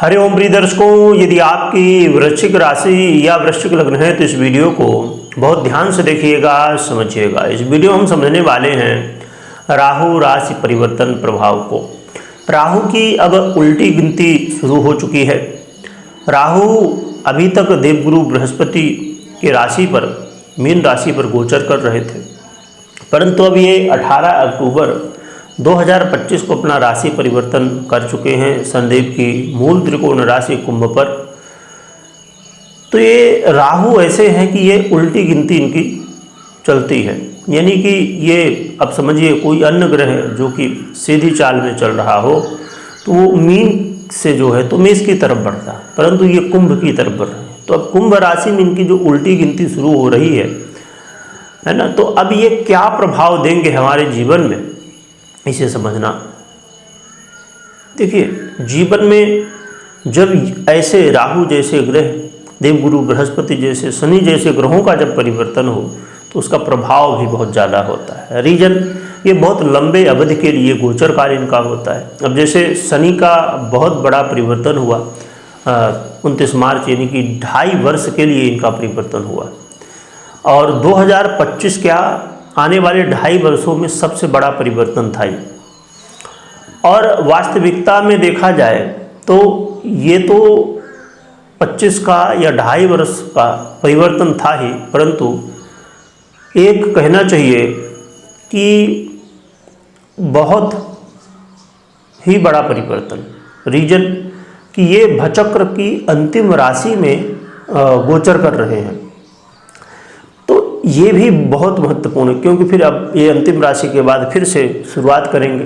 हरिओम प्रिय दर्शकों, यदि आपकी वृश्चिक राशि या वृश्चिक लग्न है तो इस वीडियो को बहुत ध्यान से देखिएगा, समझिएगा। इस वीडियो हम समझने वाले हैं राहु राशि परिवर्तन प्रभाव को। राहु की अब उल्टी गिनती शुरू हो चुकी है। राहु अभी तक देवगुरु बृहस्पति की राशि पर, मीन राशि पर गोचर कर रहे थे, परंतु अब ये 18 अक्टूबर 2025 को अपना राशि परिवर्तन कर चुके हैं शनिदेव की मूल त्रिकोण राशि कुंभ पर। तो ये राहु ऐसे हैं कि ये उल्टी गिनती इनकी चलती है, यानी कि ये अब समझिए कोई अन्य ग्रह जो कि सीधी चाल में चल रहा हो तो वो मीन से जो है तो मेष की तरफ बढ़ता, परंतु ये कुंभ की तरफ बढ़ रहे हैं। तो अब कुंभ राशि में इनकी जो उल्टी गिनती शुरू हो रही है ना, तो अब ये क्या प्रभाव देंगे हमारे जीवन में, इसे समझना। देखिए, जीवन में जब ऐसे राहु जैसे ग्रह, देवगुरु बृहस्पति जैसे, शनि जैसे ग्रहों का जब परिवर्तन हो तो उसका प्रभाव भी बहुत ज़्यादा होता है। रीजन ये बहुत लंबे अवधि के लिए गोचरकालीन का होता है। अब जैसे शनि का बहुत बड़ा परिवर्तन हुआ 29 मार्च, यानी कि 2.5 वर्ष के लिए इनका परिवर्तन हुआ, और 2025 क्या आने वाले 2.5 वर्षों में सबसे बड़ा परिवर्तन था ये। और वास्तविकता में देखा जाए तो ये तो 25 का या 2.5 वर्ष का परिवर्तन था ही, परंतु एक कहना चाहिए कि बहुत ही बड़ा परिवर्तन। रीजन कि ये भचक्र की अंतिम राशि में गोचर कर रहे हैं, तो ये भी बहुत महत्वपूर्ण है, क्योंकि फिर अब ये अंतिम राशि के बाद फिर से शुरुआत करेंगे।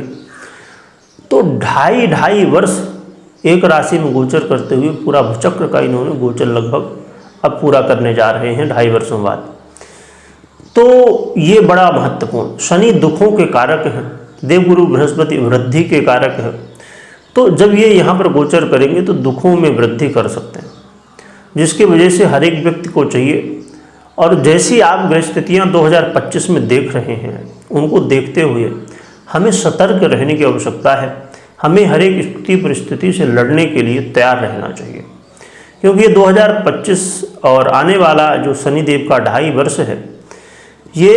तो 2.5 वर्ष एक राशि में गोचर करते हुए पूरा भचक्र का इन्होंने गोचर लगभग अब पूरा करने जा रहे हैं 2.5 वर्षों बाद। तो ये बड़ा महत्वपूर्ण। शनि दुखों के कारक हैं, देवगुरु बृहस्पति वृद्धि के कारक है। तो जब ये यहाँ पर गोचर करेंगे तो दुखों में वृद्धि कर सकते हैं, जिसकी वजह से हर एक व्यक्ति को चाहिए, और जैसी आप ग्रह स्थितियाँ 2025 में देख रहे हैं उनको देखते हुए हमें सतर्क रहने की आवश्यकता है। हमें हर एक स्थिति परिस्थिति से लड़ने के लिए तैयार रहना चाहिए, क्योंकि ये 2025 और आने वाला जो शनिदेव का 2.5 वर्ष है, ये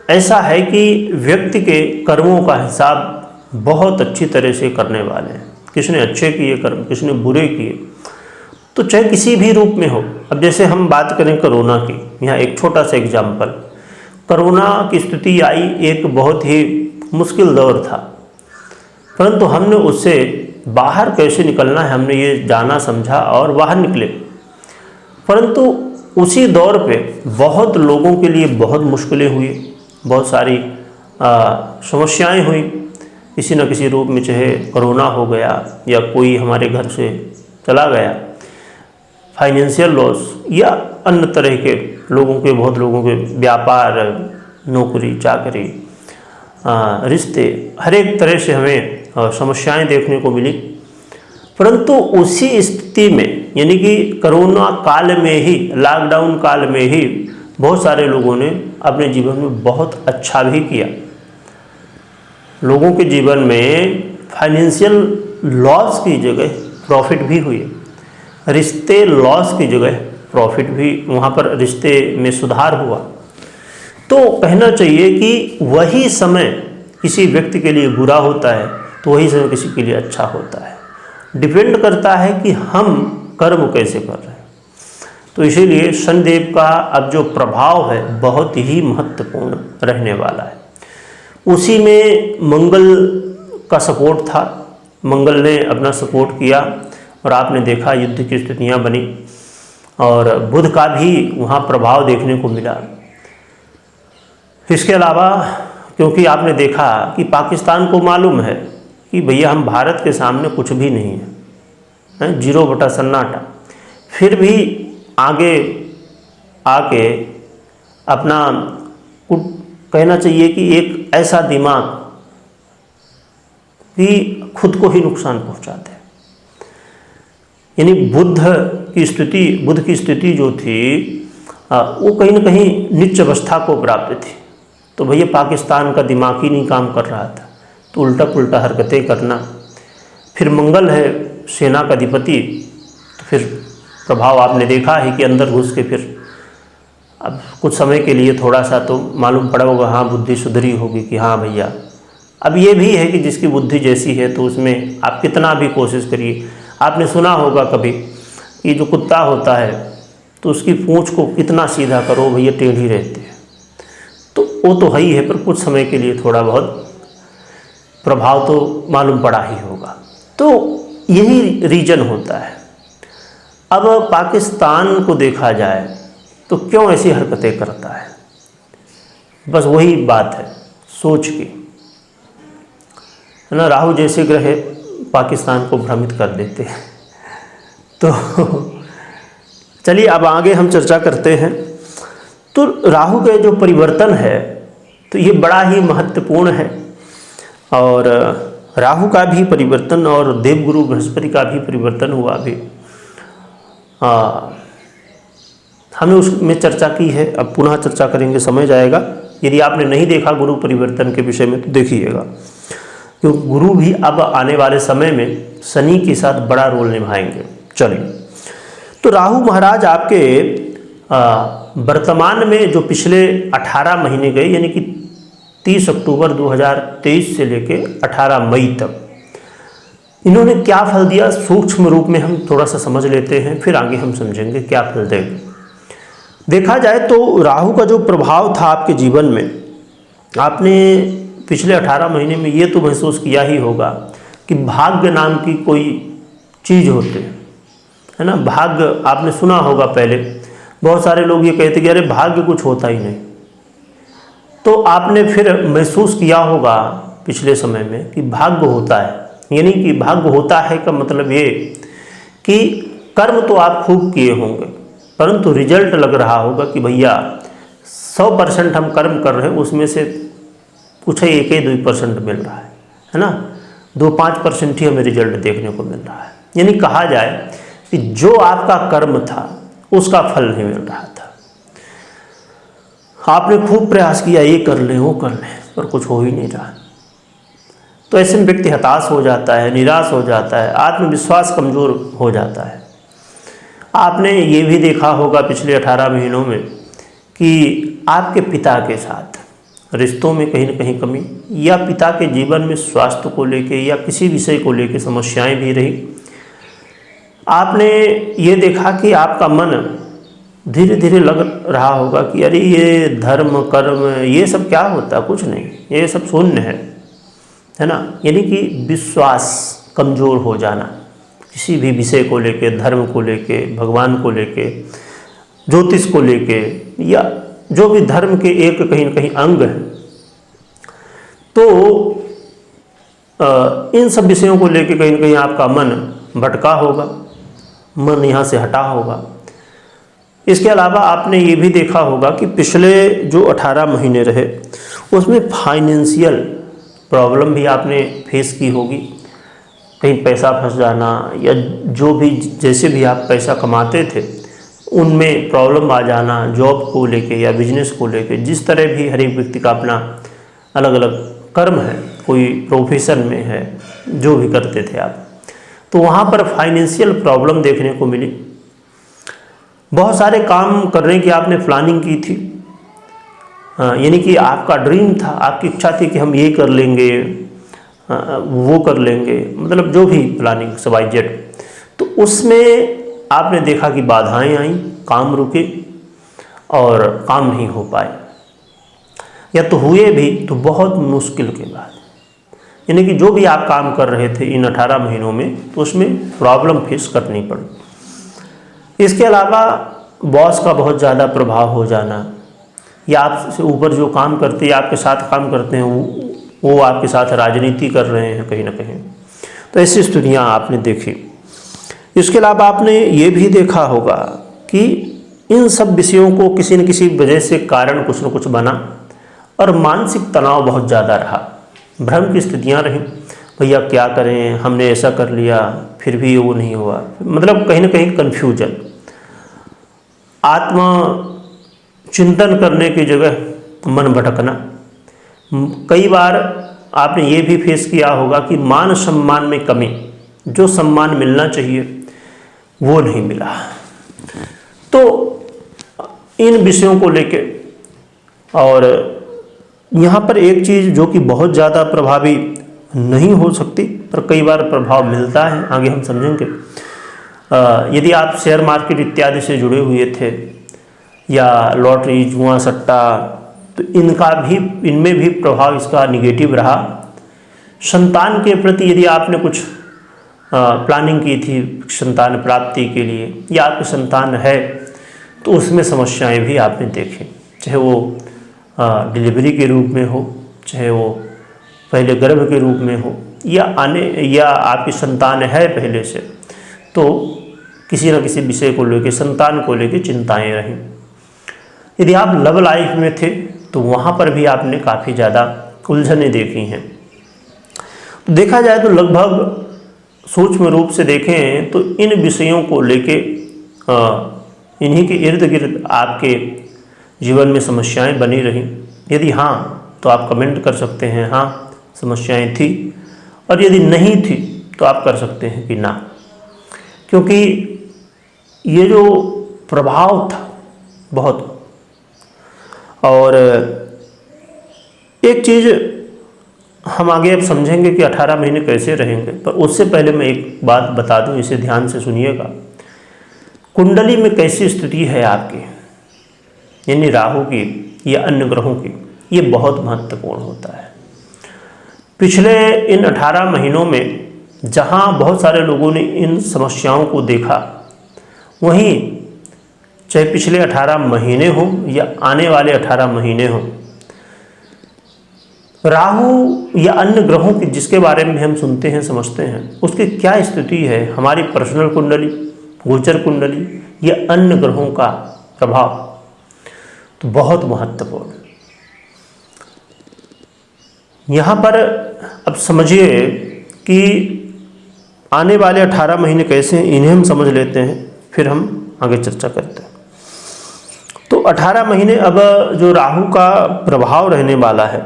ऐसा है कि व्यक्ति के कर्मों का हिसाब बहुत अच्छी तरह से करने वाले हैं। किसने अच्छे किए कर्म, किसने बुरे किए, तो चाहे किसी भी रूप में हो। अब जैसे हम बात करें कोरोना की, यहाँ एक छोटा सा एग्जाम्पल। कोरोना की स्थिति आई, एक बहुत ही मुश्किल दौर था, परंतु हमने उससे बाहर कैसे निकलना है हमने ये जाना समझा और बाहर निकले। परंतु उसी दौर पे बहुत लोगों के लिए बहुत मुश्किलें हुई, बहुत सारी समस्याएं हुई किसी न किसी रूप में, चाहे कोरोना हो गया या कोई हमारे घर से चला गया, फाइनेंशियल लॉस, या अन्य तरह के लोगों के, बहुत लोगों के व्यापार, नौकरी चाकरी, रिश्ते, हर एक तरह से हमें समस्याएं देखने को मिली। परंतु उसी स्थिति में, यानी कि कोरोना काल में ही, लॉकडाउन काल में ही बहुत सारे लोगों ने अपने जीवन में बहुत अच्छा भी किया। लोगों के जीवन में फाइनेंशियल लॉस की जगह प्रॉफिट भी हुई, रिश्ते लॉस की जगह प्रॉफिट भी, वहाँ पर रिश्ते में सुधार हुआ। तो कहना चाहिए कि वही समय किसी व्यक्ति के लिए बुरा होता है तो वही समय किसी के लिए अच्छा होता है। डिपेंड करता है कि हम कर्म कैसे कर रहे हैं। तो इसीलिए शनिदेव का अब जो प्रभाव है बहुत ही महत्वपूर्ण रहने वाला है। उसी में मंगल का सपोर्ट था, मंगल ने अपना सपोर्ट किया और आपने देखा युद्ध की स्थितियां बनी, और बुध का भी वहाँ प्रभाव देखने को मिला। इसके अलावा क्योंकि आपने देखा कि पाकिस्तान को मालूम है कि भैया हम भारत के सामने कुछ भी नहीं है, 0 बटा सन्नाटा, फिर भी आगे आके अपना कहना चाहिए कि एक ऐसा दिमाग कि खुद को ही नुकसान पहुंचाते हैं। यानी बुध की स्थिति जो थी वो कहीं ना कहीं नीच अवस्था को प्राप्त थी। तो भैया पाकिस्तान का दिमाग ही नहीं काम कर रहा था, तो उल्टा पुल्टा हरकतें करना। फिर मंगल है सेना का अधिपति, तो फिर प्रभाव आपने देखा है कि अंदर घुस के फिर अब कुछ समय के लिए थोड़ा सा तो मालूम पड़ा होगा, हाँ बुद्धि सुधरी होगी कि हाँ भैया। अब ये भी है कि जिसकी बुद्धि जैसी है तो उसमें आप कितना भी कोशिश करिए। आपने सुना होगा कभी कि जो कुत्ता होता है तो उसकी पूँछ को कितना सीधा करो भैया टेढ़ी रहती है, तो वो तो है ही है, पर कुछ समय के लिए थोड़ा बहुत प्रभाव तो मालूम पड़ा ही होगा। तो यही रीजन होता है। अब पाकिस्तान को देखा जाए तो क्यों ऐसी हरकतें करता है, बस वही बात है सोच की, है ना। राहु जैसे ग्रह पाकिस्तान को भ्रमित कर देते हैं। तो चलिए अब आगे हम चर्चा करते हैं। तो राहु के जो परिवर्तन है तो ये बड़ा ही महत्वपूर्ण है, और राहु का भी परिवर्तन और देवगुरु बृहस्पति का भी परिवर्तन हुआ अभी। हमने उसमें चर्चा की है, अब पुनः चर्चा करेंगे, समय जाएगा। यदि आपने नहीं देखा गुरु परिवर्तन के विषय में तो देखिएगा, क्योंकि गुरु भी अब आने वाले समय में शनि के साथ बड़ा रोल निभाएंगे। चलिए, तो राहु महाराज आपके वर्तमान में जो पिछले 18 महीने गए, यानी कि 30 अक्टूबर 2023 से लेके 18 मई तक, इन्होंने क्या फल दिया सूक्ष्म रूप में हम थोड़ा सा समझ लेते हैं, फिर आगे हम समझेंगे क्या फल देंगे। देखा जाए तो राहु का जो प्रभाव था आपके जीवन में, आपने पिछले 18 महीने में ये तो महसूस किया ही होगा कि भाग्य नाम की कोई चीज़ होती है ना। भाग्य आपने सुना होगा, पहले बहुत सारे लोग ये कहते कि अरे भाग्य कुछ होता ही नहीं। तो आपने फिर महसूस किया होगा पिछले समय में कि भाग्य होता है, यानी कि भाग्य होता है का मतलब ये कि कर्म तो आप खूब किए होंगे, परंतु रिजल्ट लग रहा होगा कि भैया 100% हम कर्म कर रहे हैं, उसमें से कुछ 1-2% मिल रहा है ना, 2-5% ही हमें रिजल्ट देखने को मिल रहा है। यानी कहा जाए कि जो आपका कर्म था उसका फल नहीं मिल रहा था। आपने खूब प्रयास किया, ये कर लें वो कर लें, पर कुछ हो ही नहीं रहा। तो ऐसे में व्यक्ति हताश हो जाता है, निराश हो जाता है, आत्मविश्वास कमज़ोर हो जाता है। आपने ये भी देखा होगा पिछले 18 महीनों में कि आपके पिता के साथ रिश्तों में कहीं न कहीं कमी, या पिता के जीवन में स्वास्थ्य को लेके या किसी विषय को लेके समस्याएं भी रही। आपने ये देखा कि आपका मन धीरे धीरे लग रहा होगा कि अरे ये धर्म कर्म ये सब क्या होता, कुछ नहीं, ये सब शून्य है ना। यानी कि विश्वास कमज़ोर हो जाना किसी भी विषय को लेके, धर्म को लेके, भगवान को लेके, ज्योतिष को लेके, या जो भी धर्म के एक कहीं न कहीं अंग है। तो इन सब विषयों को लेके कहीं न कहीं आपका मन भटका होगा, मन यहाँ से हटा होगा। इसके अलावा आपने ये भी देखा होगा कि पिछले जो 18 महीने रहे उसमें फाइनेंशियल प्रॉब्लम भी आपने फेस की होगी। कहीं पैसा फंस जाना, या जो भी जैसे भी आप पैसा कमाते थे उनमें प्रॉब्लम आ जाना, जॉब को लेके या बिजनेस को लेके। जिस तरह भी हर एक व्यक्ति का अपना अलग अलग कर्म है, कोई प्रोफेशन में है, जो भी करते थे आप, तो वहाँ पर फाइनेंशियल प्रॉब्लम देखने को मिली। बहुत सारे काम करने की आपने प्लानिंग की थी, यानी कि आपका ड्रीम था, आपकी इच्छा थी कि हम ये कर लेंगे वो कर लेंगे, मतलब जो भी प्लानिंग XYZ। तो उसमें आपने देखा कि बाधाएं आईं, काम रुके और काम नहीं हो पाए, या तो हुए भी तो बहुत मुश्किल के बाद। यानी कि जो भी आप काम कर रहे थे इन 18 महीनों में, तो उसमें प्रॉब्लम फेस करनी पड़ी। इसके अलावा बॉस का बहुत ज़्यादा प्रभाव हो जाना, या आपसे ऊपर जो काम करते हैं, आपके साथ काम करते हैं, वो आपके साथ राजनीति कर रहे हैं कहीं ना कहीं। तो ऐसी स्थितियाँ आपने देखी। इसके अलावा आपने ये भी देखा होगा कि इन सब विषयों को किसी न किसी वजह से कारण कुछ न कुछ बना, और मानसिक तनाव बहुत ज़्यादा रहा, भ्रम की स्थितियाँ रहीं। भैया क्या करें, हमने ऐसा कर लिया फिर भी वो नहीं हुआ, मतलब कहीं ना कहीं कन्फ्यूजन, आत्म चिंतन करने की जगह मन भटकना। कई बार आपने ये भी फेस किया होगा कि मान सम्मान में कमी, जो सम्मान मिलना चाहिए वो नहीं मिला। तो इन विषयों को लेके, और यहाँ पर एक चीज़ जो कि बहुत ज़्यादा प्रभावी नहीं हो सकती पर कई बार प्रभाव मिलता है, आगे हम समझेंगे। यदि आप शेयर मार्केट इत्यादि से जुड़े हुए थे या लॉटरी, जुआ, सट्टा, तो इनमें भी प्रभाव इसका निगेटिव रहा। संतान के प्रति यदि आपने कुछ प्लानिंग की थी संतान प्राप्ति के लिए या आपकी संतान है, तो उसमें समस्याएं भी आपने देखी, चाहे वो डिलीवरी के रूप में हो, चाहे वो पहले गर्भ के रूप में हो, या आपकी संतान है पहले से, तो किसी न किसी विषय को लेकर, संतान को लेकर चिंताएं रहीं। यदि आप लव लाइफ में थे तो वहाँ पर भी आपने काफ़ी ज़्यादा उलझनें देखी हैं। तो देखा जाए तो लगभग सूक्ष्म रूप से देखें तो इन विषयों को लेके, इन्हीं के इर्द गिर्द आपके जीवन में समस्याएं बनी रहीं। यदि हाँ तो आप कमेंट कर सकते हैं हाँ समस्याएं थी, और यदि नहीं थी तो आप कर सकते हैं कि ना, क्योंकि ये जो प्रभाव था बहुत। और एक चीज़ हम आगे अब समझेंगे कि 18 महीने कैसे रहेंगे, पर उससे पहले मैं एक बात बता दूं, इसे ध्यान से सुनिएगा। कुंडली में कैसी स्थिति है आपकी, यानी राहु की या अन्य ग्रहों की, ये बहुत महत्वपूर्ण होता है। पिछले इन 18 महीनों में जहां बहुत सारे लोगों ने इन समस्याओं को देखा, वहीं चाहे पिछले 18 महीने हो या आने वाले 18 महीने हो, राहु या अन्य ग्रहों की जिसके बारे में हम सुनते हैं समझते हैं, उसकी क्या स्थिति है, हमारी पर्सनल कुंडली, गोचर कुंडली या अन्य ग्रहों का प्रभाव, तो बहुत महत्वपूर्ण। यहाँ पर अब समझिए कि आने वाले 18 महीने कैसे हैं, इन्हें हम समझ लेते हैं, फिर हम आगे चर्चा करते हैं। तो 18 महीने अब जो राहु का प्रभाव रहने वाला है,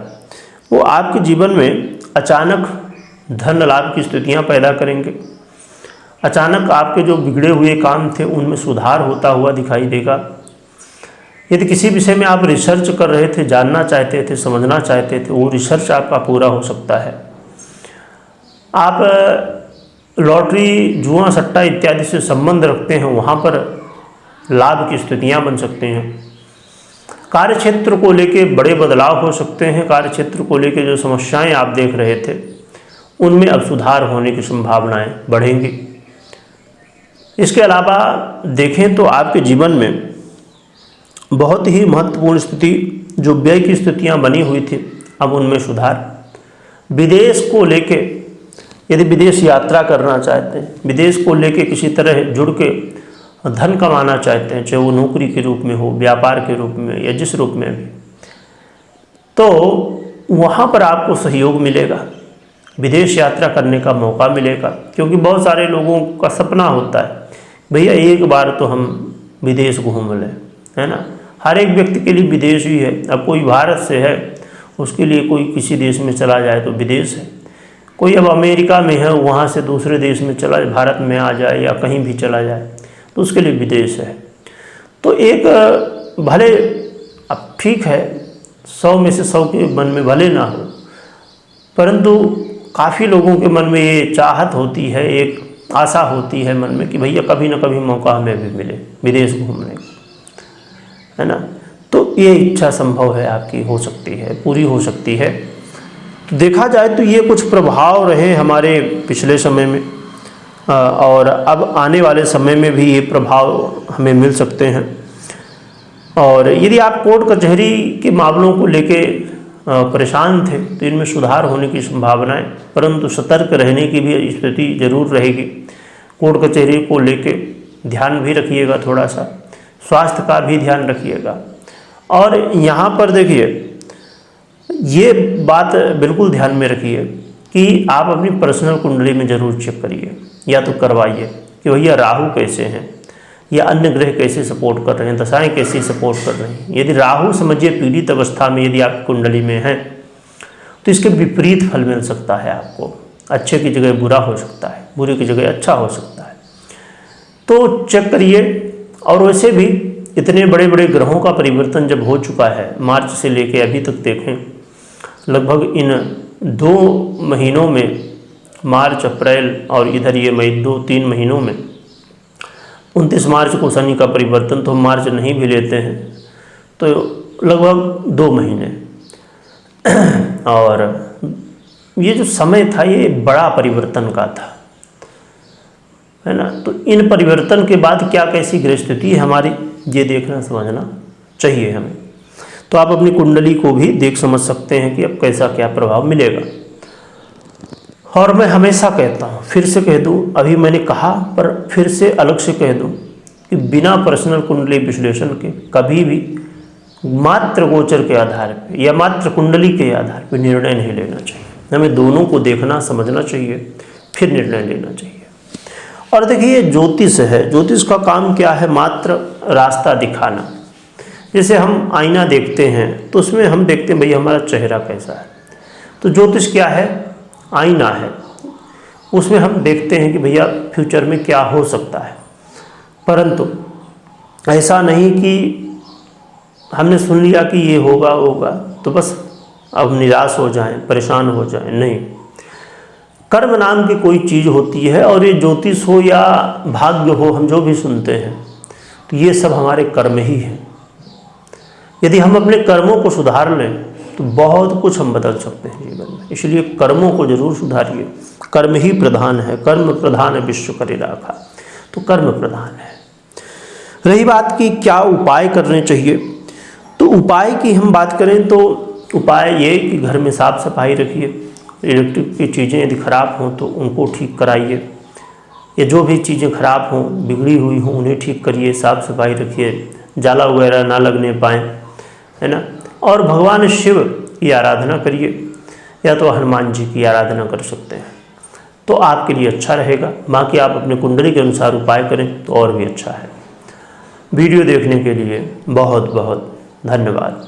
वो आपके जीवन में अचानक धन लाभ की स्थितियां पैदा करेंगे। अचानक आपके जो बिगड़े हुए काम थे उनमें सुधार होता हुआ दिखाई देगा। यदि किसी विषय में आप रिसर्च कर रहे थे, जानना चाहते थे, समझना चाहते थे, वो रिसर्च आपका पूरा हो सकता है। आप लॉटरी, जुआ, सट्टा इत्यादि से संबंध रखते हैं, वहाँ पर लाभ की स्थितियाँ बन सकते हैं। कार्य क्षेत्र को लेके बड़े बदलाव हो सकते हैं। कार्य क्षेत्र को लेके जो समस्याएं आप देख रहे थे उनमें अब सुधार होने की संभावनाएं बढ़ेंगी। इसके अलावा देखें तो आपके जीवन में बहुत ही महत्वपूर्ण स्थिति, जो व्यय की स्थितियां बनी हुई थी, अब उनमें सुधार। विदेश को लेके, यदि विदेश यात्रा करना चाहते हैं, विदेश को लेके किसी तरह जुड़ के धन कमाना चाहते हैं, चाहे वो नौकरी के रूप में हो, व्यापार के रूप में या जिस रूप में भी, तो वहाँ पर आपको सहयोग मिलेगा, विदेश यात्रा करने का मौका मिलेगा। क्योंकि बहुत सारे लोगों का सपना होता है भैया एक बार तो हम विदेश घूम लें, है ना। हर एक व्यक्ति के लिए विदेश ही है। अब कोई भारत से है, उसके लिए कोई किसी देश में चला जाए तो विदेश है। कोई अब अमेरिका में है, वहाँ से दूसरे देश में चला, भारत में आ जाए या कहीं भी चला जाए तो उसके लिए विदेश है। तो एक भले अब ठीक है 100 में से 100 के मन में भले ना हो, परंतु काफ़ी लोगों के मन में ये चाहत होती है, एक आशा होती है मन में कि भैया कभी ना कभी मौका हमें भी मिले विदेश घूमने को, है ना। तो ये इच्छा संभव है आपकी, हो सकती है, पूरी हो सकती है। तो देखा जाए तो ये कुछ प्रभाव रहे हमारे पिछले समय में, और अब आने वाले समय में भी ये प्रभाव हमें मिल सकते हैं। और यदि आप कोर्ट कचहरी के मामलों को लेके परेशान थे तो इनमें सुधार होने की संभावनाएं, परंतु सतर्क रहने की भी स्थिति जरूर रहेगी। कोर्ट कचहरी को लेके ध्यान भी रखिएगा, थोड़ा सा स्वास्थ्य का भी ध्यान रखिएगा। और यहाँ पर देखिए ये बात बिल्कुल ध्यान में रखिए कि आप अपनी पर्सनल कुंडली में ज़रूर चेक करिए, या तो करवाइए कि भैया राहु कैसे हैं या अन्य ग्रह कैसे सपोर्ट कर रहे हैं, दशाएं कैसी सपोर्ट कर रही हैं। यदि राहु समझिए पीड़ित अवस्था में यदि आप कुंडली में हैं तो इसके विपरीत फल मिल सकता है आपको। अच्छे की जगह बुरा हो सकता है, बुरे की जगह अच्छा हो सकता है। तो चेक करिए। और वैसे भी इतने बड़े बड़े ग्रहों का परिवर्तन जब हो चुका है, मार्च से लेके अभी तक देखें, लगभग इन 2 महीनों में, मार्च अप्रैल और इधर ये मई, 2-3 महीनों में 29 मार्च को शनि का परिवर्तन, तो हम मार्च नहीं भी लेते हैं तो लगभग 2 महीने। और ये जो समय था ये बड़ा परिवर्तन का था, है ना। तो इन परिवर्तन के बाद क्या कैसी ग्रह स्थिति है हमारी, ये देखना समझना चाहिए हमें। तो आप अपनी कुंडली को भी देख समझ सकते हैं कि अब कैसा क्या प्रभाव मिलेगा। और मैं हमेशा कहता हूँ, फिर से कह दूँ, अभी मैंने कहा पर फिर से अलग से कह दूँ कि बिना पर्सनल कुंडली विश्लेषण के कभी भी मात्र गोचर के आधार पर या मात्र कुंडली के आधार पर निर्णय नहीं लेना चाहिए। हमें दोनों को देखना समझना चाहिए, फिर निर्णय लेना चाहिए। और देखिए, ज्योतिष है, ज्योतिष का काम क्या है, मात्र रास्ता दिखाना। जैसे हम आईना देखते हैं तो उसमें हम देखते हैं भाई हमारा चेहरा कैसा है, तो ज्योतिष क्या है, आईना है, उसमें हम देखते हैं कि भैया फ्यूचर में क्या हो सकता है। परंतु ऐसा नहीं कि हमने सुन लिया कि ये होगा तो बस अब निराश हो जाएं, परेशान हो जाएं, नहीं। कर्म नाम की कोई चीज़ होती है, और ये ज्योतिष हो या भाग्य हो, हम जो भी सुनते हैं तो ये सब हमारे कर्म ही हैं। यदि हम अपने कर्मों को सुधार लें तो बहुत कुछ हम बदल सकते हैं जीवन में। इसलिए कर्मों को जरूर सुधारिए। कर्म ही प्रधान है, कर्म प्रधान है विश्व करि राखा, तो कर्म प्रधान है। रही बात कि क्या उपाय करने चाहिए, तो उपाय की हम बात करें तो उपाय ये कि घर में साफ सफाई रखिए, इलेक्ट्रिक की चीज़ें यदि खराब हों तो उनको ठीक कराइए, या जो भी चीज़ें खराब हों, बिगड़ी हुई हों, उन्हें ठीक करिए, साफ सफाई रखिए, जाला वगैरह ना लगने पाएँ, है ना। और भगवान शिव की आराधना करिए, या तो हनुमान जी की आराधना कर सकते हैं, तो आपके लिए अच्छा रहेगा। बाकी आप अपने कुंडली के अनुसार उपाय करें तो और भी अच्छा है। वीडियो देखने के लिए बहुत बहुत धन्यवाद।